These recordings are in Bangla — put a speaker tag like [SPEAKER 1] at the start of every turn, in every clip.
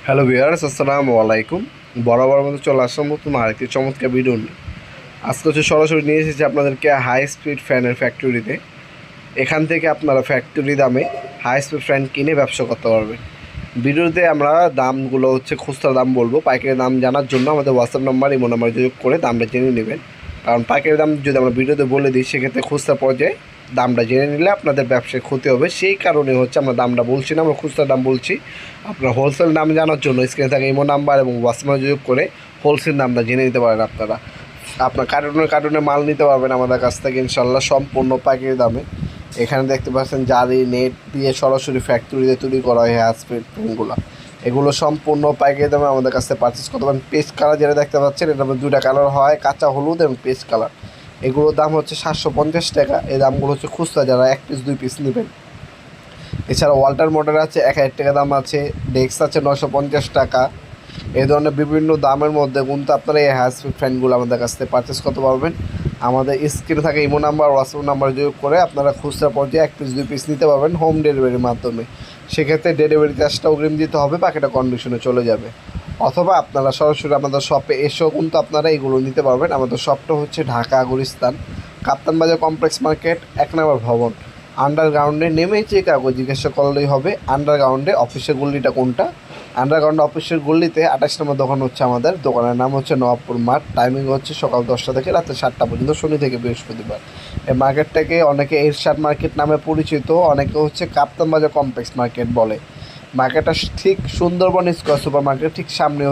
[SPEAKER 1] হ্যালো ভিউয়ার্স, আসসালামু আলাইকুম। বরাবর মতো চলে আসলাম নতুন আরেকটি চমৎকার ভিডিও নিয়ে। আজকে সরাসরি নিয়ে এসেছি আপনাদেরকে হাই স্পিড ফ্যানের ফ্যাক্টরিতে। এখান থেকে আপনারা ফ্যাক্টরি দামে হাই স্পিড ফ্যান কিনে ব্যবসা করতে পারবেন। ভিডিওতে আমরা দামগুলো খুচরা দাম বলবো। পাইকারি দাম জানার জন্য আমাদের হোয়াটসঅ্যাপ নাম্বার ইমো নাম্বার যোগ করে দামটা জেনে নেবেন। কারণ পাইকারি দাম যদি আমরা ভিডিওতে বলে দিই, সেক্ষেত্রে খুচরা পর্যায়ে দামটা জেনে নিলে আপনাদের ব্যবসায় ক্ষতি হবে। সেই কারণে আমরা দামটা বলছি না, আমরা খুচরা দাম বলছি। আপনার হোলসেল দাম জানার জন্য স্ক্রিনে থাকে ইমো নাম্বার এবং হোয়াটসঅ্যাপ যোগ করে হোলসেল দামটা জেনে নিতে পারেন। আপনার কার্টুনে মাল নিতে পারবেন আমাদের কাছ থেকে ইনশাল্লাহ সম্পূর্ণ পাইকারি দামে। এখানে দেখতে পাচ্ছেন জালি নেট দিয়ে সরাসরি ফ্যাক্টরিতে তৈরি করা হয় হ্যাসপিড পেনগুলো। এগুলো সম্পূর্ণ পাইকারি দামে আমাদের কাছ থেকে পারচেস করতে পারেন। পেস্ট কালার যেটা দেখতে পাচ্ছেন, এটার মধ্যে দুটা কালার হয়, কাঁচা হলুদ এবং পেস্ট কালার। এগুলোর দাম 750 টাকা। এই দামগুলো খুচরা, যারা 1 পিস 2 পিস নেবেন। এছাড়া ওয়াল্টার মোটর আছে 1000 টাকা দাম আছে, ডেক্স আছে 950 টাকা। এই ধরনের বিভিন্ন দামের মধ্যে কিন্তু আপনারা এই হ্যাসপিড ফ্যানগুলো আমাদের কাছ থেকে পারচেস করতে পারবেন। আমাদের স্ক্রিনে থাকে ইমো নাম্বার, হোয়াটসঅ্যাপ নাম্বার যোগ করে আপনারা খুচরা পর্যায়ে 1 পিস 2 পিস নিতে পারবেন হোম ডেলিভারির মাধ্যমে। সেক্ষেত্রে ডেলিভারি চার্জটা অগ্রিম দিতে হবে, বাকিটা কন্ডিশনে চলে যাবে। অথবা আপনারা সরাসরি আমাদের শপে এসেও কিন্তু আপনারা এগুলো নিতে পারবেন। আমাদের শপটা ঢাকা গুলিস্তান, কাপ্তান বাজার কমপ্লেক্স মার্কেট, 1 নম্বর ভবন। আন্ডারগ্রাউন্ডে নেমেই কাগজ জিজ্ঞাসা করলেই হবে আন্ডারগ্রাউন্ডে অফিসের গল্লিটা কোনটা। আন্ডারগ্রাউন্ড অফিসের গল্লিতে 28 নম্বর দোকান আমাদের দোকানের নাম নবাবপুর মাঠ। টাইমিং সকাল 10টা থেকে রাতে 7টা পর্যন্ত, শনি থেকে বৃহস্পতিবার। এই মার্কেটটাকে অনেকে এরশাদ মার্কেট নামে পরিচিত, অনেকে কাপ্তান বাজার কমপ্লেক্স মার্কেট বলে। মার্কেটটা ঠিক সুন্দরবন স্কয়ার সুপার মার্কেট ঠিক সামনে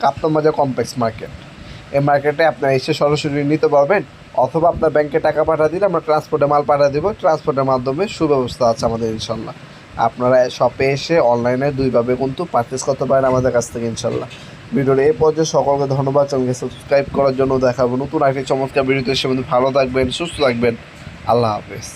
[SPEAKER 1] কাপ্তান বাজার কমপ্লেক্স মার্কেট। এই মার্কেটে আপনারা এসে সরাসরি নিতে পারবেন, অথবা আপনার ব্যাংকে টাকা পাঠিয়ে দিলে আমরা ট্রান্সপোর্টে মাল পাঠিয়ে দেবো। ট্রান্সপোর্টের মাধ্যমে সুব্যবস্থা আছে আমাদের ইনশাল্লাহ। আপনারা শপে এসে অনলাইনে দুইভাবে কিন্তু পারচেস করতে পারেন আমাদের কাছ থেকে ইনশাল্লাহ। ভিডিওর এই পর্যায়ে সকলকে ধন্যবাদ। চ্যানেলকে সাবস্ক্রাইব করার জন্য দেখাবো নতুন আরেকটি চমৎকার ভিডিওতে। সে ভালো থাকবেন, সুস্থ থাকবেন। আল্লাহ হাফেজ।